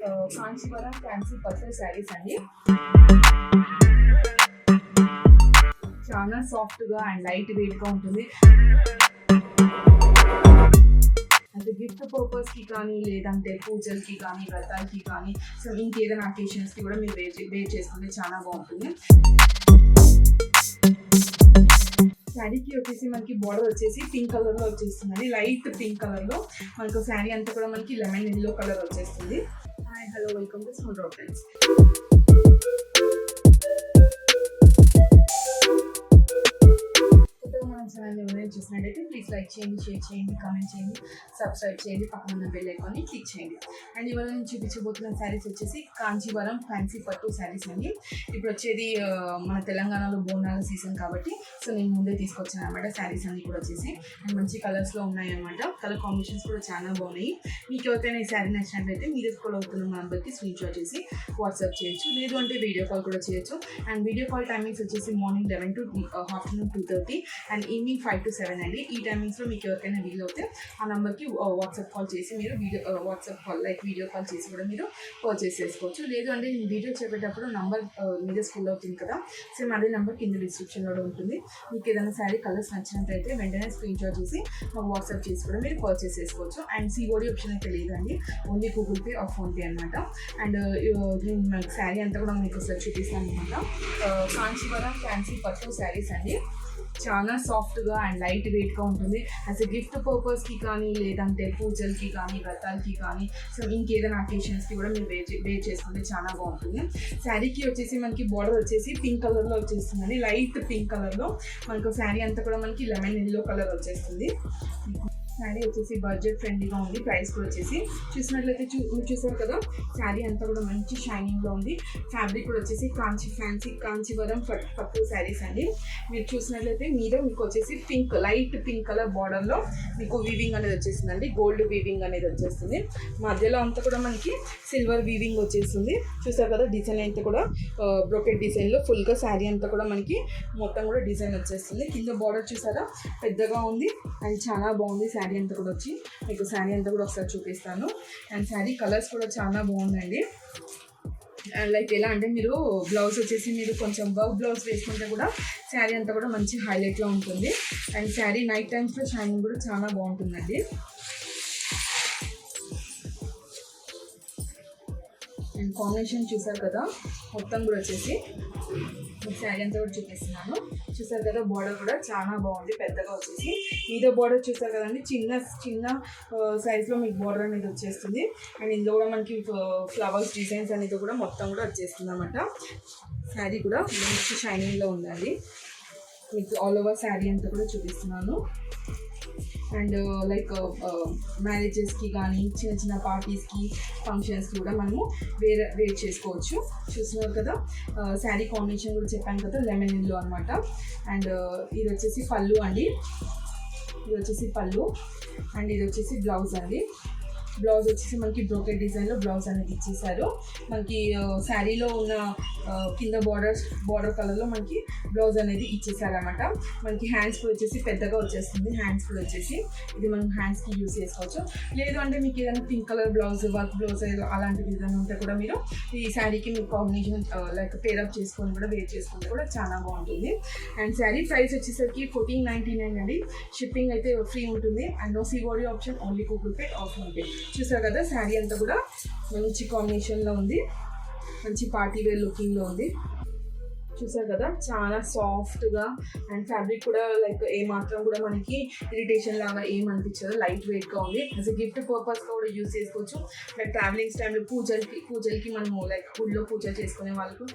Kanjeevaram fancy పట్టు శారీస్ అండి. చాలా సాఫ్ట్గా అండ్ లైట్ వెయిట్గా ఉంటుంది. అంటే గిఫ్ట్ పర్పస్కి కానీ, లేదంటే పూజలకి కానీ, వ్రతాలకి కానీ, సో ఇంకేదైనా అకేషన్స్కి కూడా మీరు వేర్ చేసుకుంటే చాలా బాగుంటుంది. శారీకి వచ్చేసి మనకి బార్డర్ వచ్చేసి పింక్ కలర్లో వచ్చేస్తుంది, లైట్ పింక్ కలర్లో. మనకు శారీ అంతా కూడా మనకి లెమన్ ఎల్లో కలర్ వచ్చేస్తుంది. Hi hello, welcome to smooth drop friends. ఛానల్ని ఎవరైనా చూసినట్టయితే ప్లీజ్ లైక్ చేయండి, షేర్ చేయండి, కామెంట్ చేయండి, సబ్స్క్రైబ్ చేయండి, పక్కన ఉన్న బెల్ ఐకాన్ని క్లిక్ చేయండి. అండ్ ఇవాళ నేను చూపించబోతున్న శారీస్ వచ్చేసి కాంచీవరం ఫ్యాన్సీ పట్టు శారీస్ అండి. ఇప్పుడు వచ్చేది మన తెలంగాణలో బోనాల సీజన్ కాబట్టి సో నేను ముందే తీసుకొచ్చాను అనమాట. శారీస్ అన్ని కూడా వచ్చేసి అండ్ మంచి కలర్స్లో ఉన్నాయి అనమాట. కలర్ కాంబినేషన్స్ కూడా చాలా బాగున్నాయి. మీకు ఎవరికైనా ఈ శారీ నచ్చినట్లయితే మీరు స్క్రోల్ అవుతున్న నెంబర్కి స్క్రీన్ షాట్ చేసి వాట్సాప్ చేయొచ్చు, లేదు అంటే వీడియో కాల్ కూడా చేయొచ్చు. అండ్ వీడియో కాల్ టైమింగ్స్ వచ్చేసి morning 11 to afternoon 2:30 and evening 5 to 7 అండి. ఈ టైమింగ్స్లో మీకు ఎవరికైనా వీలు అవుతే ఆ నెంబర్కి వాట్సాప్ కాల్ చేసి మీరు వీడియో కాల్ చేసి కూడా మీరు పర్చేస్ చేసుకోవచ్చు. లేదు అంటే నేను వీడియో చెప్పేటప్పుడు నంబర్ మీద స్కూల్ అవుతుంది కదా, సేమ్ అదే నెంబర్ కింద డిస్క్రిప్షన్లో ఉంటుంది. మీకు ఏదైనా శారీ కలర్స్ నచ్చినట్లయితే వెంటనే స్క్రీన్ షాట్ చేసి మాకు వాట్సాప్ చేసి కూడా మీరు పర్చేస్ చేసుకోవచ్చు. అండ్ సిఓడి ఆప్షన్ అయితే లేదండి, only Google Pay or PhonePe అనమాట. అండ్ నేను మనకి శారీ అంతా కూడా మీకు ఒకసారి చూపిస్తాను అనమాట. కాంచీవరం ఫ్యాన్సీ పట్టు శారీస్ అండి. చాలా సాఫ్ట్గా అండ్ లైట్ వెయిట్గా ఉంటుంది. యాజ్ ఎ గిఫ్ట్ పర్పస్కి కానీ, లేదంటే పూజలకి కానీ, వ్రతాలకి కానీ, సో ఇంకేదైనా అకేషన్స్కి కూడా మీరు వేర్ చేసుకుంటే చాలా బాగుంటుంది. శారీకి వచ్చేసి మనకి బార్డర్ వచ్చేసి పింక్ కలర్లో వచ్చేస్తుంది, లైట్ పింక్ కలర్లో. మనకు శారీ అంతా కూడా మనకి లెమన్ ఎల్లో కలర్ వచ్చేస్తుంది. శారీ వచ్చేసి బడ్జెట్ ఫ్రెండ్లీగా ఉంది. ప్రైస్ కూడా వచ్చేసి చూసినట్లయితే చూసారు కదా, శారీ అంతా కూడా మంచి షైనింగ్లో ఉంది. ఫ్యాబ్రిక్ కూడా వచ్చేసి కాంచీవరం పట్టు శారీస్ అండి. మీరు చూసినట్లయితే మీకు వచ్చేసి లైట్ పింక్ కలర్ బార్డర్లో మీకు వీవింగ్ అనేది వచ్చేస్తుందండి, గోల్డ్ వీవింగ్ అనేది వచ్చేస్తుంది. మధ్యలో అంతా కూడా మనకి సిల్వర్ వీవింగ్ వచ్చేస్తుంది. చూసారు కదా, డిజైన్ అంతా కూడా బ్రోకెట్ డిజైన్లో ఫుల్గా శారీ అంతా కూడా మనకి మొత్తం కూడా డిజైన్ వచ్చేస్తుంది. కింద బార్డర్ చూసారా, పెద్దగా ఉంది అండ్ చాలా బాగుంది. శారీ అంతా కూడా వచ్చి మీకు శారీ అంతా కూడా ఒకసారి చూపిస్తాను. అండ్ శారీ కలర్స్ కూడా చాలా బాగుందండి. అండ్ లైక్ ఎలా అంటే మీరు బ్లౌజ్ వచ్చేసి మీరు కొంచెం వర్క్ బ్లౌజ్ వేసుకుంటే కూడా శారీ అంతా కూడా మంచి హైలైట్లో ఉంటుంది. అండ్ శారీ నైట్ టైమ్స్లో షైనింగ్ కూడా చాలా బాగుంటుందండి. అండ్ కాంబినేషన్ చూసారు కదా, మొత్తం కూడా వచ్చేసి మీకు శారీ అంతా కూడా చూపిస్తున్నాను. చూసారు కదా, బార్డర్ కూడా చాలా బాగుంది, పెద్దగా వచ్చేసి. మీద బార్డర్ చూసారు కదండి, చిన్న సైజ్లో మీకు బార్డర్ అనేది వచ్చేస్తుంది. అండ్ ఇందులో కూడా మనకి ఫ్లవర్స్ డిజైన్స్ అనేది కూడా మొత్తం కూడా వచ్చేస్తుంది అనమాట. శారీ కూడా మంచి షైనింగ్లో ఉందండి. మీకు ఆల్ ఓవర్ శారీ అంతా కూడా చూపిస్తున్నాను. అండ్ లైక్ మ్యారేజెస్కి కానీ, చిన్న పార్టీస్కి, ఫంక్షన్స్కి కూడా మనము వేర్ చేసుకోవచ్చు. చూస్తున్నారు కదా, శారీ కాంబినేషన్ కూడా చెప్పాను కదా, లెమన్ ఎల్లో అనమాట. అండ్ ఇది వచ్చేసి పళ్ళు అండి, అండ్ ఇది వచ్చేసి బ్లౌజ్ అండి. బ్లౌజ్ వచ్చేసి మనకి బ్రోకెట్ డిజైన్లో బ్లౌజ్ అనేది ఇచ్చేసారు. మనకి శారీలో ఉన్న కింద బార్డర్ కలర్లో మనకి బ్లౌజ్ అనేది ఇచ్చేసారనమాట. మనకి హ్యాండ్స్ కూడా వచ్చేసి పెద్దగా వచ్చేస్తుంది. హ్యాండ్స్ కూడా వచ్చేసి ఇది మనం హ్యాండ్స్కి యూజ్ చేసుకోవచ్చు. లేదు అంటే మీకు ఏదైనా pink colour blouse, work blouse అలాంటివి ఏదైనా ఉంటే కూడా మీరు ఈ శారీకి మీకు కాంబినేషన్ లైక్ పేరప్ చేసుకొని కూడా వేర్ చేసుకుంటే కూడా చాలా బాగుంటుంది. అండ్ శారీ ప్రైస్ వచ్చేసరికి 1499 అండి. షిప్పింగ్ అయితే ఫ్రీ ఉంటుంది. And no COD option, only Google Pay or PhonePe. చూసారు కదా, శారీ అంతా కూడా మంచి కాంబినేషన్లో ఉంది, మంచి పార్టీ వేర్ లుకింగ్లో ఉంది. చూసారు కదా, చాలా సాఫ్ట్గా అండ్ ఫ్యాబ్రిక్ కూడా లైక్ ఏమాత్రం కూడా మనకి ఇరిటేషన్ లాగా ఏం అనిపించదు, లైట్ వెయిట్గా ఉంది. యాజ్ ఎ గిఫ్ట్ పర్పస్గా కూడా యూజ్ చేసుకోవచ్చు. లైక్ ట్రావెలింగ్స్ టైంలో పూజలకి మనము లైక్ గుళ్ళో పూజలు చేసుకునే వాళ్ళకు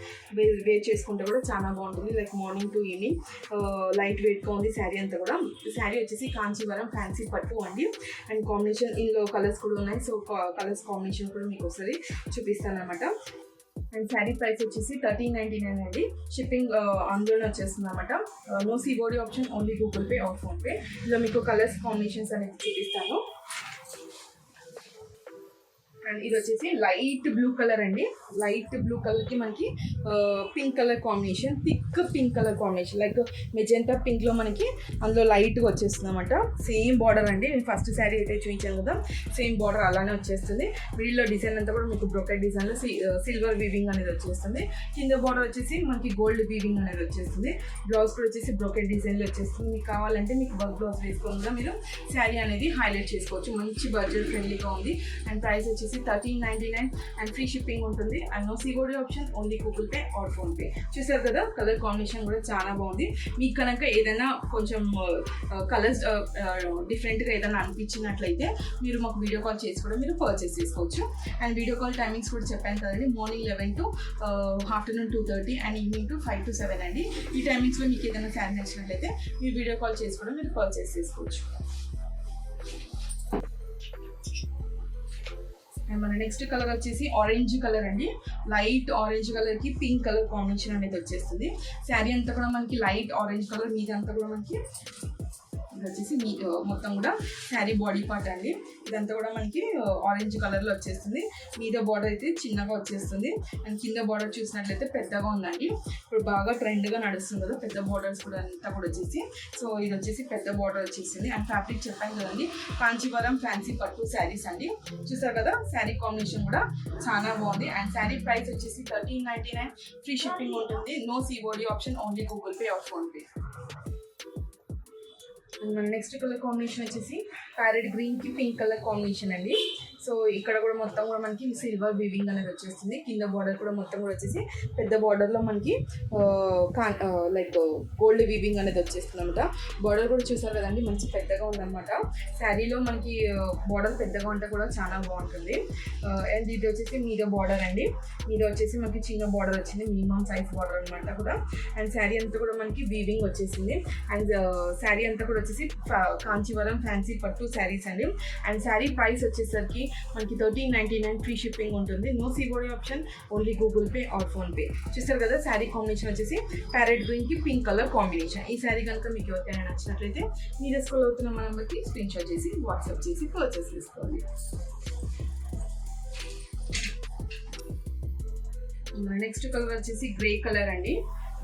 వేర్ చేసుకుంటే కూడా చాలా బాగుంటుంది. Like morning to evening light వెయిట్గా ఉంది శారీ అంతా కూడా. శారీ వచ్చేసి కాంచీవరం ఫ్యాన్సీ పట్టు అండి. అండ్ కాంబినేషన్ ఇందులో కలర్స్ కూడా ఉన్నాయి. సో కలర్స్ కాంబినేషన్ కూడా మీకు ఒకసారి చూపిస్తాను అనమాట. అండ్ శారీ ప్రైస్ వచ్చేసి 1399 అండి. షిప్పింగ్ అందులోనే వచ్చేస్తుంది అనమాట. No COD option, only Google Pay or PhonePe. ఇలా మీకు కలర్స్ కాంబినేషన్స్ అనేది చూపిస్తాను. అండ్ ఇది వచ్చేసి లైట్ బ్లూ కలర్ అండి. లైట్ బ్లూ కలర్కి మనకి pink colour combination, thick pink colour combination, like magenta పింక్లో మనకి అందులో లైట్గా వచ్చేస్తుంది అనమాట. సేమ్ బార్డర్ అండి. నేను ఫస్ట్ శారీ అయితే చూపించాను కదా, సేమ్ బార్డర్ అలానే వచ్చేస్తుంది. వీడియోలో డిజైన్ అంతా కూడా మీకు బ్రోకెట్ డిజైన్లో సిల్వర్ వీవింగ్ అనేది వచ్చేస్తుంది. కింద బార్డర్ వచ్చేసి మనకి గోల్డ్ వీవింగ్ అనేది వచ్చేస్తుంది. బ్లౌజ్ కూడా వచ్చేసి బ్రోకెట్ డిజైన్లో వచ్చేస్తుంది. మీకు కావాలంటే మీకు వర్క్ బ్లౌజ్ వేసుకొని కూడా మీరు శారీ అనేది హైలైట్ చేసుకోవచ్చు. మంచి బడ్జెట్ ఫ్రెండ్లీగా ఉంది. అండ్ ప్రైస్ వచ్చేసి 1399 అండ్ ఫ్రీ షిప్పింగ్ ఉంటుంది. And no COD option, only Google Pay or PhonePe. చూసారు కదా, కలర్ కాంబినేషన్ కూడా చాలా బాగుంది. మీకు కనుక ఏదైనా కొంచెం కలర్స్ డిఫరెంట్గా ఏదైనా అనిపించినట్లయితే మీరు మాకు వీడియో కాల్ చేసి కూడా మీరు పర్చేస్ చేసుకోవచ్చు. అండ్ వీడియో కాల్ టైమింగ్స్ కూడా చెప్పాను కదండి, morning 11 to afternoon 2:30 and evening 5 to 7 అండి. ఈ టైమింగ్స్లో మీకు ఏదైనా శారీ నచ్చినట్లయితే మీరు వీడియో కాల్ చేసి కూడా మీరు పర్చేస్ చేసుకోవచ్చు. అండ్ మన నెక్స్ట్ కలర్ వచ్చేసి ఆరెంజ్ కలర్ అండి. లైట్ ఆరెంజ్ కలర్కి పింక్ కలర్ కాంబినేషన్ అనేది వచ్చేస్తుంది. శారీ అంతా కూడా మనకి లైట్ ఆరెంజ్ కలర్, మీద అంతా కూడా మనకి ఇది వచ్చేసి మొత్తం కూడా శారీ బాడీ పార్ట్ అండి. ఇదంతా కూడా మనకి ఆరెంజ్ కలర్లో వచ్చేస్తుంది. మీద బార్డర్ అయితే చిన్నగా వచ్చేస్తుంది. అండ్ కింద బార్డర్ చూసినట్లయితే పెద్దగా ఉందండి. ఇప్పుడు బాగా ట్రెండ్గా నడుస్తుంది కదా పెద్ద బార్డర్స్ కూడా అంతా కూడా వచ్చేసి. సో ఇది వచ్చేసి పెద్ద బార్డర్ వచ్చేసింది. అండ్ ఫ్యాబ్రిక్ చెప్పాను కదండి, కాంచీవరం ఫ్యాన్సీ పట్టు శారీస్ అండి. చూసారు కదా, శారీ కాంబినేషన్ కూడా చాలా బాగుంది. అండ్ శారీ ప్రైస్ వచ్చేసి 1399, ఫ్రీ షిప్పింగ్ ఉంటుంది. No COD option, only Google Pay or PhonePe. మన నెక్స్ట్ కలర్ కాంబినేషన్ వచ్చేసి ప్యారెట్ గ్రీన్కి పింక్ కలర్ కాంబినేషన్ అండి. సో ఇక్కడ కూడా మొత్తం కూడా మనకి సిల్వర్ వీవింగ్ అనేది వచ్చేస్తుంది. కింద బార్డర్ కూడా మొత్తం కూడా వచ్చేసి పెద్ద బార్డర్లో మనకి లైక్ గోల్డ్ వీవింగ్ అనేది వచ్చేస్తుంది అనమాట. బార్డర్ కూడా చూసారు కదండి, మంచి పెద్దగా ఉందన్నమాట. శారీలో మనకి బార్డర్ పెద్దగా ఉంటే కూడా చాలా బాగుంటుంది. అండ్ ఇది వచ్చేసి మీద బార్డర్ అండి. మీద వచ్చేసి మనకి చిన్న బార్డర్ వచ్చింది, మినిమం సైజ్ బార్డర్ అనమాట కూడా. అండ్ శారీ అంతా కూడా మనకి వీవింగ్ వచ్చేసింది. అండ్ శారీ అంతా కూడా వచ్చేసి కాంచీవరం ఫ్యాన్సీ పట్టు శారీస్ అండి. అండ్ శారీ ప్రైస్ వచ్చేసరికి మనకి 1399, ఫ్రీ షిప్పింగ్ ఉంటుంది. No COD option, only Google Pay or PhonePe. చూస్తారు కదా, శారీ కాంబినేషన్ వచ్చేసి ప్యారెట్ గ్రీన్కి పింక్ కలర్ కాంబినేషన్. ఈ శారీ కనుక మీకు ఎవరికైనా నచ్చినట్లయితే మీరు స్కూల్ అవుతున్న నెంబర్కి స్క్రీన్ షాట్ చేసి వాట్సాప్ చేసి పర్చేస్ చేసుకోవాలి. నెక్స్ట్ కలర్ వచ్చేసి గ్రే కలర్ అండి.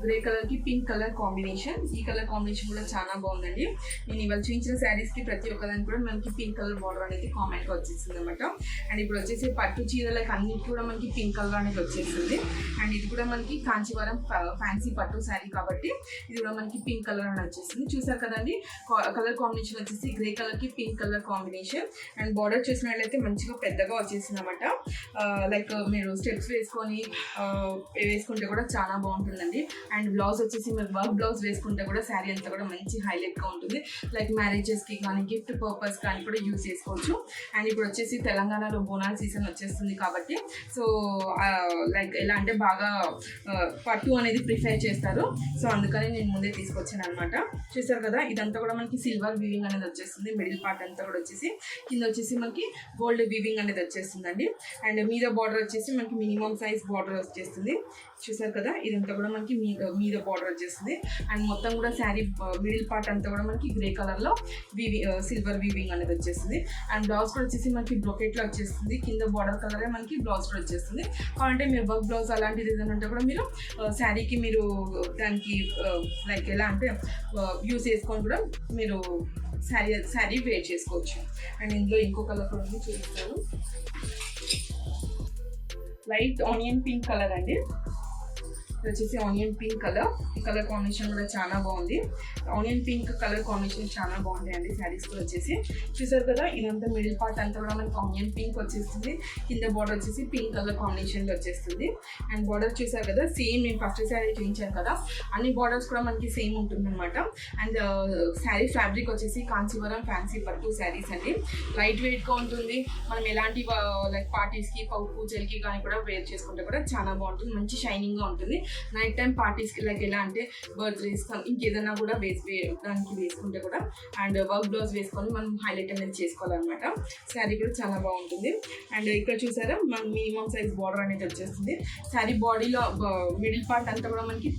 గ్రే కలర్కి పింక్ కలర్ కాంబినేషన్. ఈ కలర్ కాంబినేషన్ కూడా చాలా బాగుందండి. నేను ఇవాళ చూపించిన శారీస్కి ప్రతి ఒక్కదానికి కూడా మనకి పింక్ కలర్ బార్డర్ అనేది కామెంట్గా వచ్చేసింది అనమాట. అండ్ ఇప్పుడు వచ్చేసి పట్టు చీరలకు అన్నిటి కూడా మనకి పింక్ కలర్ అనేది వచ్చేస్తుంది. అండ్ ఇది కూడా మనకి కాంచీవరం ఫ్యాన్సీ పట్టు శారీ కాబట్టి ఇది కూడా మనకి పింక్ కలర్ అని వచ్చేస్తుంది. చూసారు కదండి, కలర్ కాంబినేషన్ వచ్చేసి గ్రే కలర్కి pink colour combination. And border చూసినట్లయితే మంచిగా పెద్దగా వచ్చేసింది అనమాట. లైక్ మీరు స్టెప్స్ వేసుకొని వేసుకుంటే కూడా చాలా బాగుంటుందండి. అండ్ బ్లౌజ్ వచ్చేసి మీరు వర్క్ బ్లౌజ్ వేసుకుంటే కూడా శారీ అంతా కూడా మంచి హైలైట్గా ఉంటుంది. లైక్ మ్యారేజెస్కి కానీ గిఫ్ట్ పర్పస్ కానీ కూడా యూజ్ చేసుకోవచ్చు. అండ్ ఇప్పుడు వచ్చేసి తెలంగాణలో బోనాల సీజన్ వచ్చేస్తుంది కాబట్టి సో లైక్ ఎలా అంటే బాగా పట్టు అనేది ప్రిఫర్ చేస్తారు. సో అందుకని నేను ముందే తీసుకొచ్చాను అనమాట. చూసారు కదా, ఇదంతా కూడా మనకి సిల్వర్ వీవింగ్ అనేది వచ్చేస్తుంది. మిడిల్ పార్ట్ అంతా కూడా వచ్చేసి కింద వచ్చేసి మనకి గోల్డ్ వీవింగ్ అనేది వచ్చేస్తుందండి. అండ్ మీద బార్డర్ వచ్చేసి మనకి మినిమం సైజ్ బార్డర్ వచ్చేస్తుంది. చూసారు కదా, ఇదంతా కూడా మనకి మీద బార్డర్ వచ్చేస్తుంది. అండ్ మొత్తం కూడా శారీ మిడిల్ పార్ట్ అంతా కూడా మనకి గ్రే కలర్లో సిల్వర్ వీవింగ్ అనేది వచ్చేస్తుంది. అండ్ బ్లౌజ్ కూడా వచ్చేసి మనకి బ్రొకెట్లో వచ్చేస్తుంది. కింద బార్డర్ కలరే మనకి బ్లౌజ్ కూడా వచ్చేస్తుంది. కావాలంటే మీరు వర్క్ బ్లౌజ్ అలాంటిది ఏదైనా ఉంటే కూడా మీరు శారీకి మీరు దానికి లైక్ ఎలా అంటే యూస్ చేసుకొని కూడా మీరు శారీ వేర్ చేసుకోవచ్చు. అండ్ ఇందులో ఇంకో కలర్ కూడా చూపిస్తాను, లైట్ ఆనియన్ పింక్ కలర్ అండి. వచ్చేసి ఆనియన్ పింక్ కలర్. ఈ కలర్ కాంబినేషన్ కూడా చాలా బాగుంది. ఆనియన్ పింక్ కలర్ కాంబినేషన్ చాలా బాగుంటాయి అండి శారీస్ కూడా వచ్చేసి. చూసారు కదా, ఇదంతా మిడిల్ పార్ట్ అంతా కూడా మనకి ఆనియన్ పింక్ వచ్చేస్తుంది. కింద బార్డర్ వచ్చేసి పింక్ కలర్ కాంబినేషన్లో వచ్చేస్తుంది. అండ్ బార్డర్ చూసారు కదా, సేమ్ నేను ఫస్ట్ శారీ చూపించాను కదా, అన్ని బార్డర్స్ కూడా మనకి సేమ్ ఉంటుంది అనమాట. అండ్ శారీ ఫ్యాబ్రిక్ వచ్చేసి కాంచీవరం ఫ్యాన్సీ పట్టు శారీస్ అండి. లైట్ వెయిట్గా ఉంటుంది. మనం ఎలాంటి లైక్ పార్టీస్కి పూజలకి కానీ కూడా వేర్ చేసుకుంటే కూడా చాలా బాగుంటుంది. మంచి షైనింగ్గా ఉంటుంది. నైట్ టైం పార్టీస్కి లైక్ ఎలా అంటే బర్త్డేస్ ఇంకేదైనా కూడా దానికి వేసుకుంటే కూడా అండ్ వర్క్ బ్లౌజ్ వేసుకొని మనం హైలైట్ అనేది చేసుకోవాలన్నమాట. శారీ కూడా చాలా బాగుంటుంది. అండ్ ఇక్కడ చూసారా మన మినిమం సైజ్ బార్డర్ అనేది వచ్చేస్తుంది. శారీ బాడీలో మిడిల్ పార్ట్ అంతా కూడా మనకి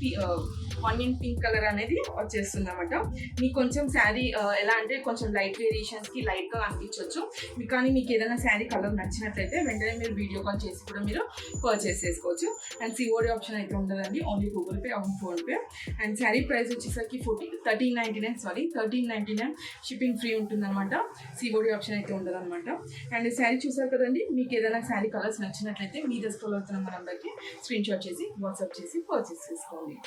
ఆనియన్ పింక్ కలర్ అనేది వచ్చేస్తుంది అనమాట. మీకు కొంచెం శారీ ఎలా అంటే కొంచెం లైట్ వేరియేషన్స్కి లైట్గా అనిపించవచ్చు మీకు. కానీ మీకు ఏదైనా శారీ కలర్ నచ్చినట్లయితే వెంటనే మీరు వీడియో కాల్ చేసి కూడా మీరు పర్చేస్ చేసుకోవచ్చు. అండ్ సిఓడి ఆప్షన్ అయితే ఉండదండి, only Google pay on PhonePe. And sari price వచ్చేసరికి 1399 షిప్పింగ్ ఫ్రీ ఉంటుంది అనమాట. సిఓడి ఆప్షన్ అయితే ఉండదు అనమాట. అండ్ శారీ చూసారు కదండి, మీకు ఏదైనా శారీ కలర్స్ నచ్చినట్లయితే మీ స్క్రోల్ అవుతున్న మన నెంబర్కి స్క్రీన్ షాట్ చేసి వాట్సాప్ చేసి పర్చేస్ చేసుకోండి.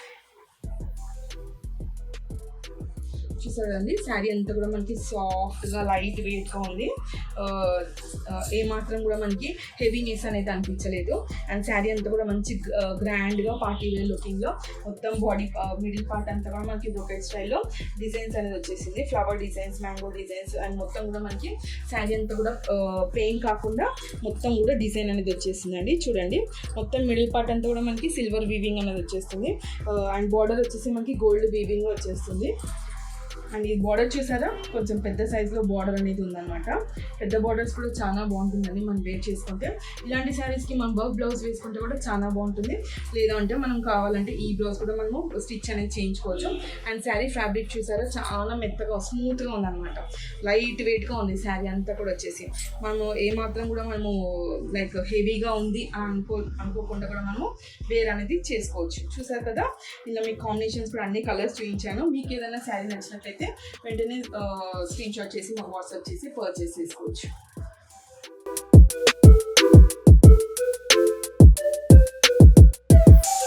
చూసారు కదండి, శారీ అంతా కూడా మనకి సాఫ్ట్గా లైట్ వెయిట్గా ఉంది. ఏమాత్రం కూడా మనకి హెవీనెస్ అనేది అనిపించలేదు. అండ్ శారీ అంతా కూడా మంచి గ్రాండ్గా పార్టీ వేర్ లుకింగ్లో మొత్తం బాడీ మిడిల్ పార్ట్ అంతా కూడా మనకి బ్రొకెట్ స్టైల్లో డిజైన్స్ అనేది వచ్చేసింది. Flower designs, mango designs and మొత్తం కూడా మనకి శారీ అంతా కూడా ప్లెయిన్ కాకుండా మొత్తం కూడా డిజైన్ అనేది వచ్చేసిందండి. చూడండి, మొత్తం మిడిల్ పార్ట్ అంతా కూడా మనకి సిల్వర్ వీవింగ్ అనేది వచ్చేస్తుంది. అండ్ బార్డర్ వచ్చేసి మనకి గోల్డ్ వీవింగ్ వచ్చేస్తుంది. అండ్ ఈ బార్డర్ చూసారా, కొంచెం పెద్ద సైజులో బార్డర్ అనేది ఉందన్నమాట. పెద్ద బార్డర్స్ కూడా చాలా బాగుంటుందండి మనం వేర్ చేసుకుంటే. ఇలాంటి శారీస్కి మనం వర్క్ బ్లౌజ్ వేసుకుంటే కూడా చాలా బాగుంటుంది. లేదా అంటే మనం కావాలంటే ఈ బ్లౌజ్ కూడా మనము స్టిచ్ అనేది చేయించుకోవచ్చు. అండ్ శారీ ఫ్యాబ్రిక్ చూసారా, చాలా మెత్తగా స్మూత్గా ఉందన్నమాట. లైట్ వెయిట్గా ఉంది శారీ అంతా కూడా వచ్చేసి. మనము ఏమాత్రం కూడా మనము లైక్ హెవీగా ఉంది అనుకోకుండా కూడా మనము వేర్ అనేది చేసుకోవచ్చు. చూసారు కదా, ఇలా మీకు కాంబినేషన్స్ కూడా అన్ని కలర్స్ చూపించాను. మీకు ఏదైనా శారీ నచ్చినట్లయితే వెంటనే స్క్రీన్ షాట్ చేసి మాకు వాట్సాప్ చేసి పర్చేస్ చేసుకోవచ్చు.